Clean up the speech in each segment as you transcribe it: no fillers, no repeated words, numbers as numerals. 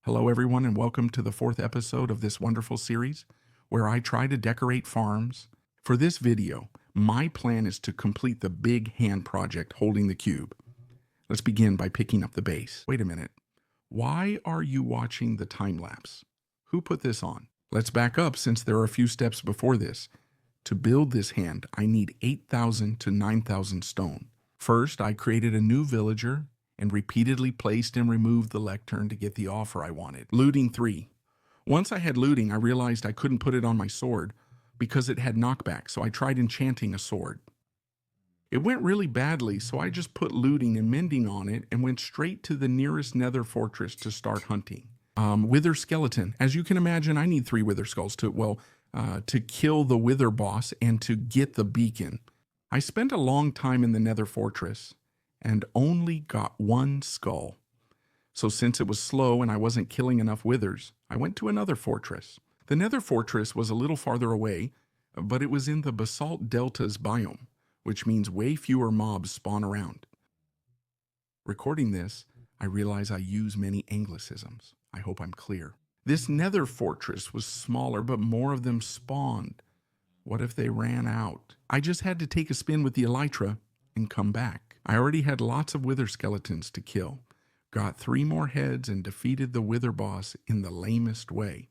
Hello, everyone, and welcome to the fourth episode of this wonderful series where I try to decorate farms. For this video, my plan is to complete the big hand project holding the cube. Let's begin by picking up the base. Wait a minute. Why are you watching the time lapse? Who put this on? Let's back up since there are a few steps before this. To build this hand, I need 8,000 to 9,000 stone. First, I created a new villager and repeatedly placed and removed the lectern to get the offer I wanted. Looting 3. Once I had looting, I realized I couldn't put it on my sword because it had knockback, so I tried enchanting a sword. It went really badly, so I just put looting and mending on it and went straight to the nearest nether fortress to start hunting. Wither skeleton. As you can imagine, I need 3 wither skulls to kill the wither boss and to get the beacon. I spent a long time in the nether fortress and only got 1 skull. So since it was slow and I wasn't killing enough withers, I went to another fortress. The nether fortress was a little farther away, but it was in the basalt deltas biome, which means way fewer mobs spawn around. Recording this, I realize I use many anglicisms. I hope I'm clear. This nether fortress was smaller, but more of them spawned. What if they ran out? I just had to take a spin with the elytra and come back. I already had lots of wither skeletons to kill, got 3 more heads, and defeated the wither boss in the lamest way.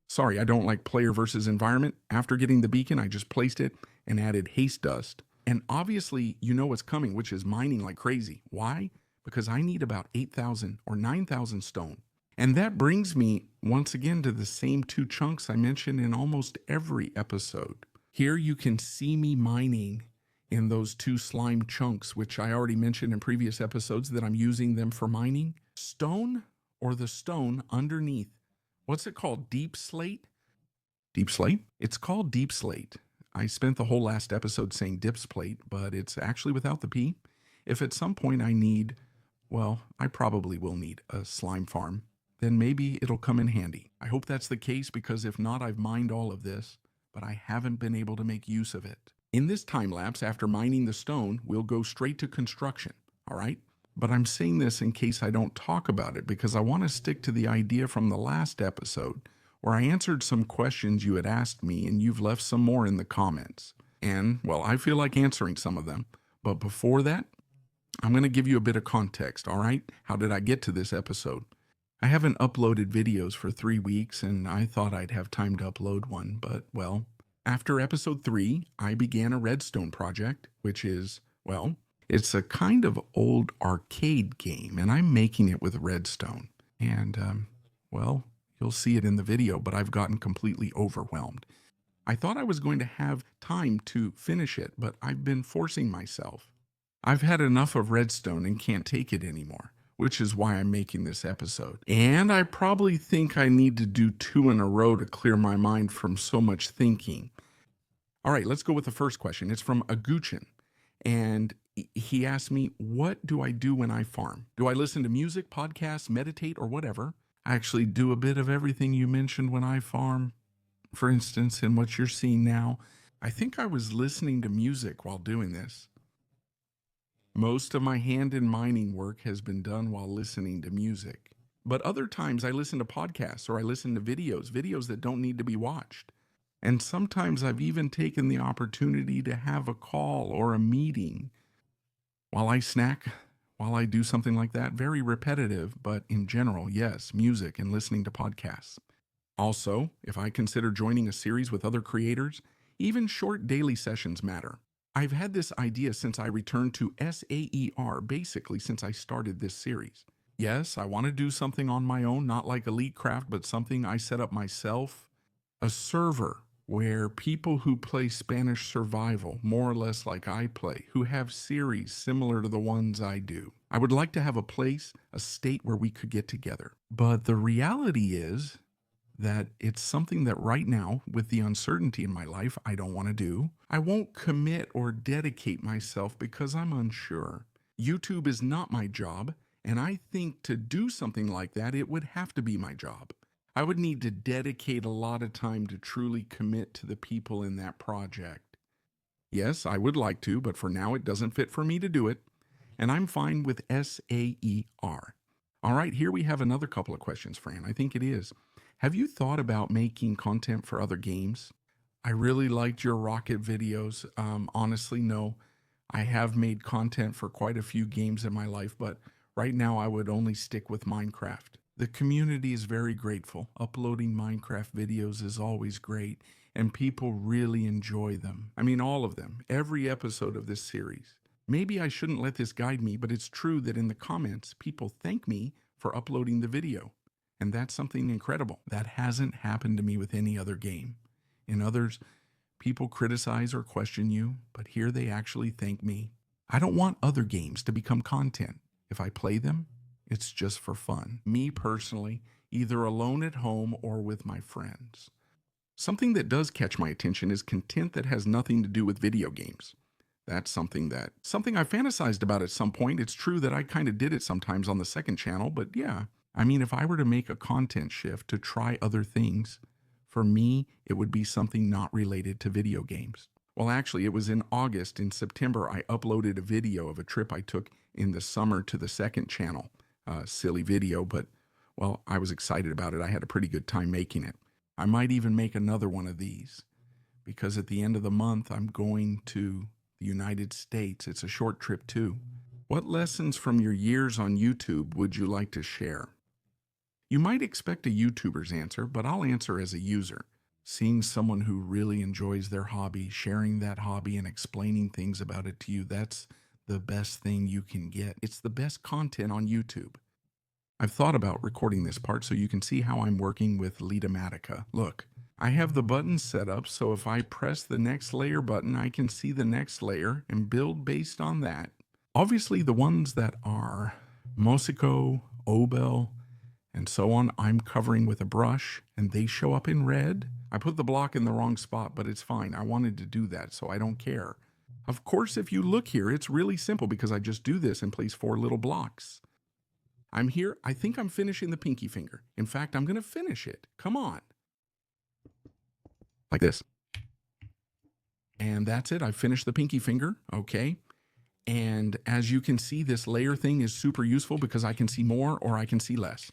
Sorry, I don't like player versus environment. After getting the beacon, I just placed it and added haste dust. And obviously, you know what's coming, which is mining like crazy. Why? Because I need about 8,000 or 9,000 stone. And that brings me once again to the same 2 chunks I mentioned in almost every episode. Here you can see me mining in those 2 slime chunks, which I already mentioned in previous episodes that I'm using them for mining. Stone, or the stone underneath, what's it called? Deepslate? Deepslate? It's called Deepslate. I spent the whole last episode saying Deepslate, but it's actually without the P. If at some point I probably will need a slime farm, then maybe it'll come in handy. I hope that's the case, because if not, I've mined all of this, but I haven't been able to make use of it. In this time lapse, after mining the stone, we'll go straight to construction, all right? But I'm saying this in case I don't talk about it, because I want to stick to the idea from the last episode, where I answered some questions you had asked me, and you've left some more in the comments. And, well, I feel like answering some of them. But before that, I'm going to give you a bit of context, all right? How did I get to this episode? I haven't uploaded videos for 3 weeks, and I thought I'd have time to upload one, but, well, after episode 3, I began a Redstone project, which is, it's a kind of old arcade game, and I'm making it with Redstone. And, you'll see it in the video, but I've gotten completely overwhelmed. I thought I was going to have time to finish it, but I've been forcing myself. I've had enough of Redstone and can't take it anymore, which is why I'm making this episode. And I probably think I need to do 2 in a row to clear my mind from so much thinking. All right, let's go with the first question. It's from Aguchin, and he asked me, what do I do when I farm? Do I listen to music, podcasts, meditate, or whatever? I actually do a bit of everything you mentioned when I farm. For instance, in what you're seeing now, I think I was listening to music while doing this. Most of my hand and mining work has been done while listening to music. But other times I listen to podcasts or I listen to videos that don't need to be watched. And sometimes I've even taken the opportunity to have a call or a meeting while I snack, while I do something like that. Very repetitive, but in general, yes, music and listening to podcasts. Also, if I consider joining a series with other creators, even short daily sessions matter. I've had this idea since I returned to SAER, basically since I started this series. Yes, I want to do something on my own, not like Elite Craft, but something I set up myself. A server where people who play Spanish survival, more or less like I play, who have series similar to the ones I do. I would like to have a place, a state where we could get together. But the reality is that it's something that right now, with the uncertainty in my life, I don't want to do. I won't commit or dedicate myself because I'm unsure. YouTube is not my job, and I think to do something like that, it would have to be my job. I would need to dedicate a lot of time to truly commit to the people in that project. Yes, I would like to, but for now it doesn't fit for me to do it, and I'm fine with SAER. All right, here we have another couple of questions, Fran. I think it is. Have you thought about making content for other games? I really liked your Rocket videos. Honestly, no. I have made content for quite a few games in my life, but right now I would only stick with Minecraft. The community is very grateful. Uploading Minecraft videos is always great, and people really enjoy them. I mean, all of them, every episode of this series. Maybe I shouldn't let this guide me, but it's true that in the comments, people thank me for uploading the video. And that's something incredible. That hasn't happened to me with any other game. In others, people criticize or question you, but here they actually thank me. I don't want other games to become content. If I play them, it's just for fun. Me personally, either alone at home or with my friends. Something that does catch my attention is content that has nothing to do with video games. That's something I fantasized about at some point. It's true that I kind of did it sometimes on the second channel, but yeah. I mean, if I were to make a content shift to try other things, for me, it would be something not related to video games. Well, actually, it was in August. In September, I uploaded a video of a trip I took in the summer to the second channel. Silly video, but, well, I was excited about it. I had a pretty good time making it. I might even make another one of these, because at the end of the month, I'm going to the United States. It's a short trip, too. What lessons from your years on YouTube would you like to share? You might expect a YouTuber's answer, but I'll answer as a user. Seeing someone who really enjoys their hobby, sharing that hobby and explaining things about it to you, that's the best thing you can get. It's the best content on YouTube. I've thought about recording this part so you can see how I'm working with Litematica. Look, I have the buttons set up, so if I press the next layer button, I can see the next layer and build based on that. Obviously, the ones that are Mosico, Obel, and so on, I'm covering with a brush, and they show up in red. I put the block in the wrong spot, but it's fine. I wanted to do that, so I don't care. Of course, if you look here, it's really simple because I just do this and place 4 little blocks. I'm here. I think I'm finishing the pinky finger. In fact, I'm going to finish it. Come on. Like this. And that's it. I finished the pinky finger. Okay. And as you can see, this layer thing is super useful because I can see more or I can see less.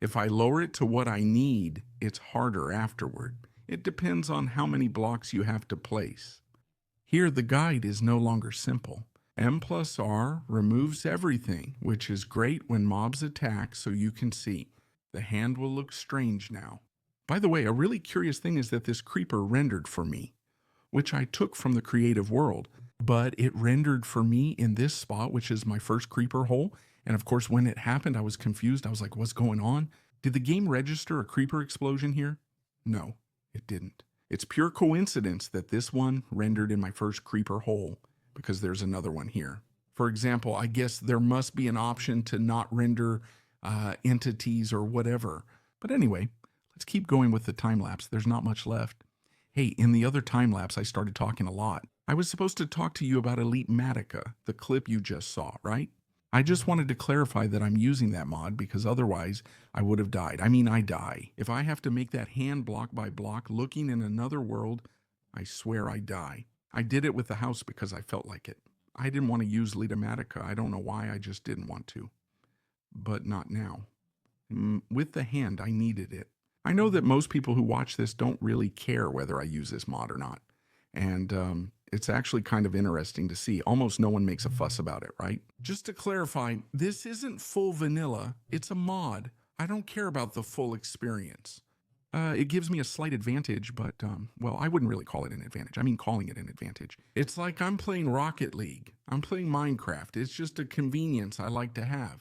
If I lower it to what I need, it's harder afterward. It depends on how many blocks you have to place. Here, the guide is no longer simple. M+R removes everything, which is great when mobs attack, so you can see. The hand will look strange now. By the way, a really curious thing is that this creeper rendered for me, which I took from the creative world, but it rendered for me in this spot, which is my first creeper hole. And of course, when it happened, I was confused. I was like, what's going on? Did the game register a creeper explosion here? No, it didn't. It's pure coincidence that this one rendered in my first creeper hole, because there's another one here. For example, I guess there must be an option to not render entities or whatever. But anyway, let's keep going with the time lapse. There's not much left. Hey, in the other time lapse, I started talking a lot. I was supposed to talk to you about Litematica, the clip you just saw, right? I just wanted to clarify that I'm using that mod because otherwise I would have died. I mean, I die. If I have to make that hand block by block looking in another world, I swear I die. I did it with the house because I felt like it. I didn't want to use Litematica. I don't know why, I just didn't want to. But not now. With the hand, I needed it. I know that most people who watch this don't really care whether I use this mod or not. And it's actually kind of interesting to see. Almost no one makes a fuss about it, right? Just to clarify, this isn't full vanilla. It's a mod. I don't care about the full experience. It gives me a slight advantage, but, well, I wouldn't really call it an advantage. I mean, calling it an advantage. It's like I'm playing Rocket League. I'm playing Minecraft. It's just a convenience I like to have.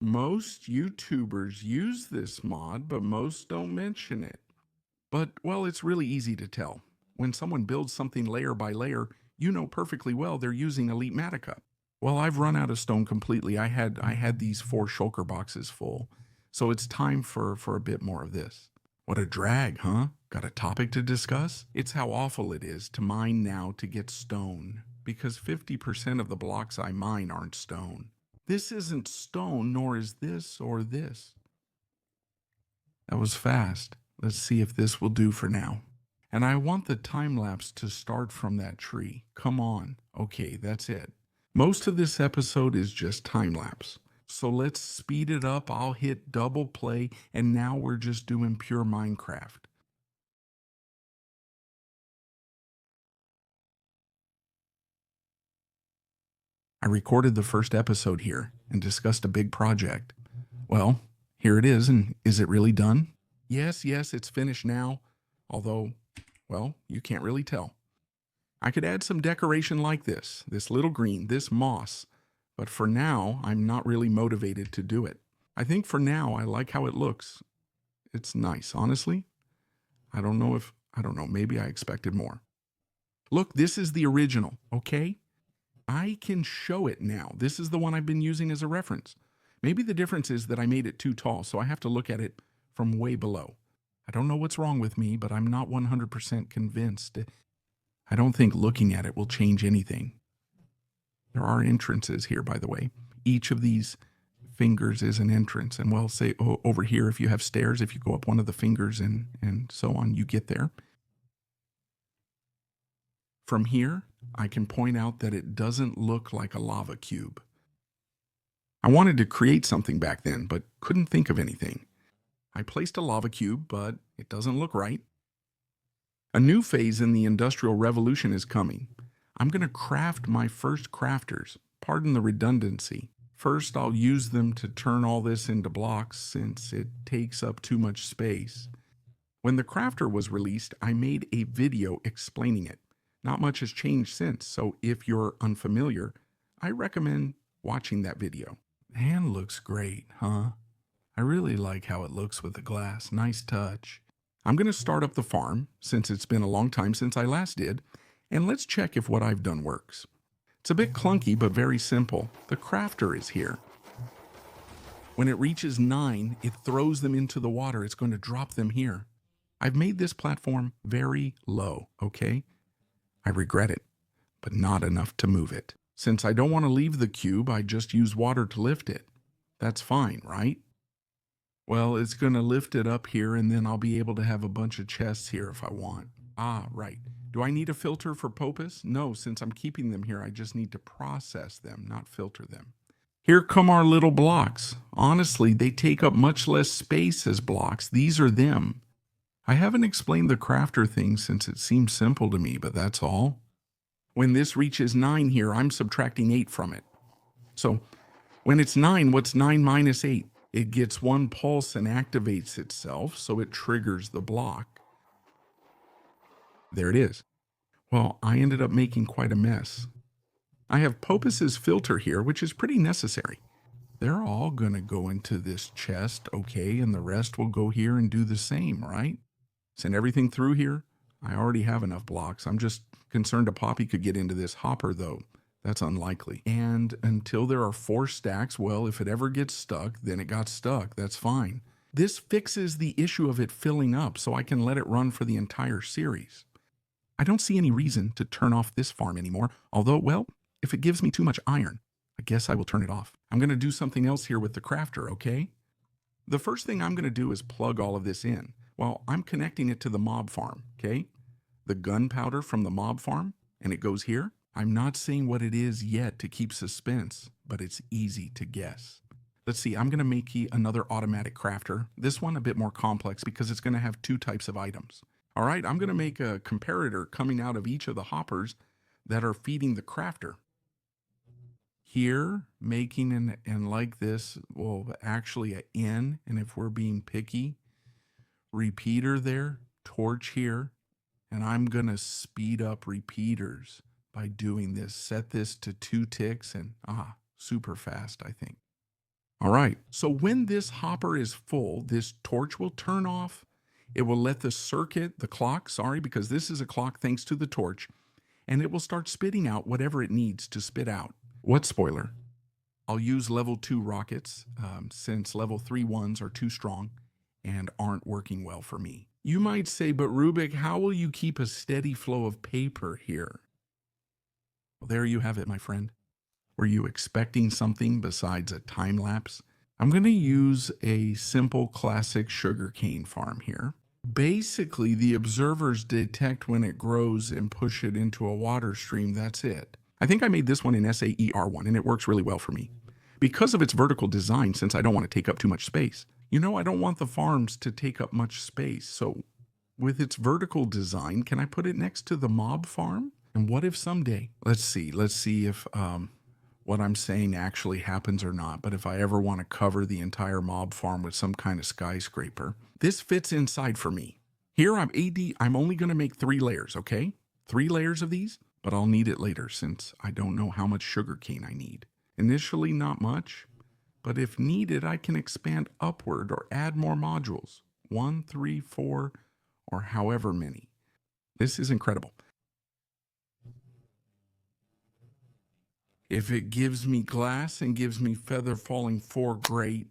Most YouTubers use this mod, but most don't mention it. But, well, it's really easy to tell. When someone builds something layer by layer, you know perfectly well they're using Litematica. Well, I've run out of stone completely. I had these 4 shulker boxes full, so it's time for a bit more of this. What a drag, huh? Got a topic to discuss? It's how awful it is to mine now to get stone, because 50% of the blocks I mine aren't stone. This isn't stone, nor is this or this. That was fast. Let's see if this will do for now. And I want the time lapse to start from that tree. Come on. Okay, that's it. Most of this episode is just time lapse. So let's speed it up. I'll hit double play, and now we're just doing pure Minecraft. I recorded the first episode here and discussed a big project. Well, here it is, and is it really done? Yes, it's finished now, although, well, you can't really tell. I could add some decoration like this little green, this moss, but for now, I'm not really motivated to do it. I think for now, I like how it looks. It's nice, honestly. I don't know, maybe I expected more. Look, this is the original, okay? I can show it now. This is the one I've been using as a reference. Maybe the difference is that I made it too tall, so I have to look at it from way below. I don't know what's wrong with me, but I'm not 100% convinced. I don't think looking at it will change anything. There are entrances here, by the way. Each of these fingers is an entrance. And well, say over here, if you have stairs, if you go up one of the fingers and so on, you get there. From here, I can point out that it doesn't look like a lava cube. I wanted to create something back then, but couldn't think of anything. I placed a lava cube, but it doesn't look right. A new phase in the Industrial Revolution is coming. I'm going to craft my first crafters. Pardon the redundancy. First, I'll use them to turn all this into blocks since it takes up too much space. When the crafter was released, I made a video explaining it. Not much has changed since, so if you're unfamiliar, I recommend watching that video. The hand looks great, huh? I really like how it looks with the glass. Nice touch. I'm going to start up the farm, since it's been a long time since I last did, and let's check if what I've done works. It's a bit clunky, but very simple. The crafter is here. When it reaches 9, it throws them into the water. It's going to drop them here. I've made this platform very low, okay? I regret it, but not enough to move it. Since I don't want to leave the cube, I just use water to lift it. That's fine, right? Well, it's going to lift it up here, and then I'll be able to have a bunch of chests here if I want. Ah, right. Do I need a filter for Popus? No, since I'm keeping them here, I just need to process them, not filter them. Here come our little blocks. Honestly, they take up much less space as blocks. These are them. I haven't explained the crafter thing since it seems simple to me, but that's all. When this reaches 9 here, I'm subtracting 8 from it. So when it's 9, what's 9 minus 8? It gets 1 pulse and activates itself, so it triggers the block. There it is. Well, I ended up making quite a mess. I have Popus's filter here, which is pretty necessary. They're all going to go into this chest, okay, and the rest will go here and do the same, right? Send everything through here. I already have enough blocks. I'm just concerned a Poppy could get into this hopper, though. That's unlikely. And until there are 4 stacks, well, if it ever gets stuck, then it got stuck. That's fine. This fixes the issue of it filling up, so I can let it run for the entire series. I don't see any reason to turn off this farm anymore, although, well, if it gives me too much iron, I guess I will turn it off. I'm going to do something else here with the crafter, okay? The first thing I'm going to do is plug all of this in. Well, I'm connecting it to the mob farm, okay? The gunpowder from the mob farm, and it goes here. I'm not saying what it is yet to keep suspense, but it's easy to guess. Let's see, I'm going to make another automatic crafter. This one a bit more complex because it's going to have 2 types of items. All right, I'm going to make a comparator coming out of each of the hoppers that are feeding the crafter. Here, making and like this, well, actually an N, and if we're being picky, repeater there, torch here, and I'm going to speed up repeaters by doing this. Set this to 2 ticks and super fast, I think. All right, so when this hopper is full, this torch will turn off. It will let the circuit, the clock, because this is a clock thanks to the torch, and it will start spitting out whatever it needs to spit out. What spoiler? I'll use level 2 rockets since level 3 ones are too strong and aren't working well for me. You might say, but Rubik, how will you keep a steady flow of paper here? Well, there you have it, my friend. Were you expecting something besides a time lapse? I'm going to use a simple classic sugarcane farm here. Basically, the observers detect when it grows and push it into a water stream. That's it. I think I made this one in SAER1, and it works really well for me. because of its vertical design, since I don't want to take up too much space. You know, I don't want the farms to take up much space, so with its vertical design, can I put it next to the mob farm? And what if someday, let's see if what I'm saying actually happens or not, but if I ever want to cover the entire mob farm with some kind of skyscraper, this fits inside for me. Here I'm only going to make 3 layers, okay? 3 layers of these, but I'll need it later since I don't know how much sugar cane I need. Initially, not much, but if needed, I can expand upward or add more modules. 1, 3, 4, or however many. This is incredible. If it gives me glass and gives me feather falling 4, great.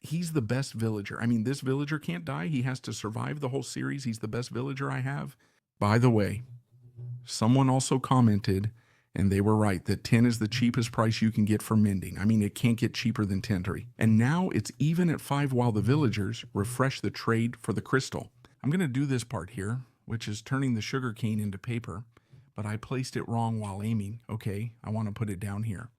He's the best villager. I mean, this villager can't die. He has to survive the whole series. He's the best villager I have. By the way, someone also commented, and they were right, that 10 is the cheapest price you can get for mending. I mean, it can't get cheaper than 10. And now it's even at 5 while the villagers refresh the trade for the crystal. I'm going to do this part here, which is turning the sugar cane into paper, but I placed it wrong while aiming. Okay, I want to put it down here.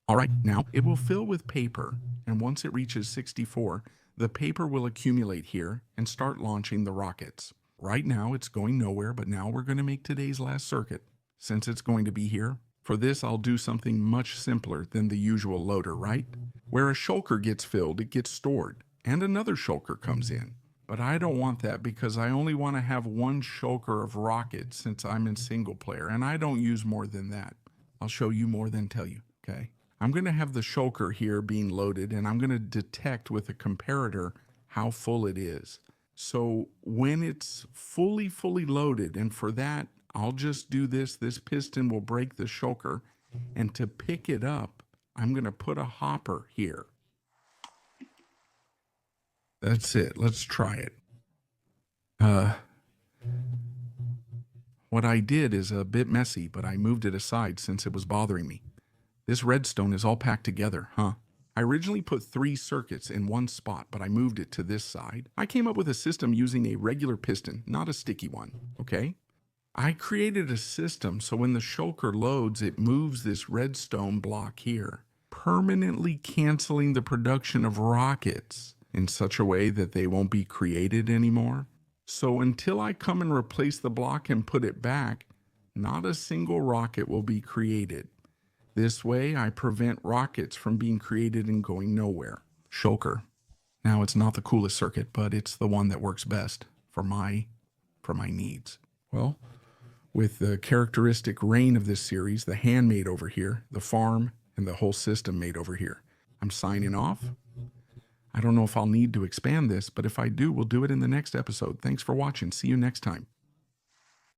All right, now it will fill with paper, and once it reaches 64, the paper will accumulate here and start launching the rockets. Right now it's going nowhere, but now we're going to make today's last circuit. Since it's going to be here, for this I'll do something much simpler than the usual loader, right? Where a shulker gets filled, it gets stored, and another shulker comes in. But I don't want that because I only want to have 1 shulker of rockets since I'm in single player, and I don't use more than that. I'll show you more than tell you, okay? I'm going to have the shulker here being loaded, and I'm going to detect with a comparator how full it is. So when it's fully loaded, and for that, I'll just do this piston will break the shulker, and to pick it up, I'm going to put a hopper here. That's it. Let's try it. What I did is a bit messy, but I moved it aside since it was bothering me. This redstone is all packed together, huh? I originally put 3 circuits in one spot, but I moved it to this side. I came up with a system using a regular piston, not a sticky one, okay? I created a system so when the shulker loads, it moves this redstone block here, permanently canceling the production of rockets in such a way that they won't be created anymore. So until I come and replace the block and put it back, not a single rocket will be created. This way, I prevent rockets from being created and going nowhere. Shulker. Now, it's not the coolest circuit, but it's the one that works best for my needs. Well, with the characteristic rain of this series, the handmade over here, the farm, and the whole system made over here, I'm signing off. I don't know if I'll need to expand this, but if I do, we'll do it in the next episode. Thanks for watching. See you next time.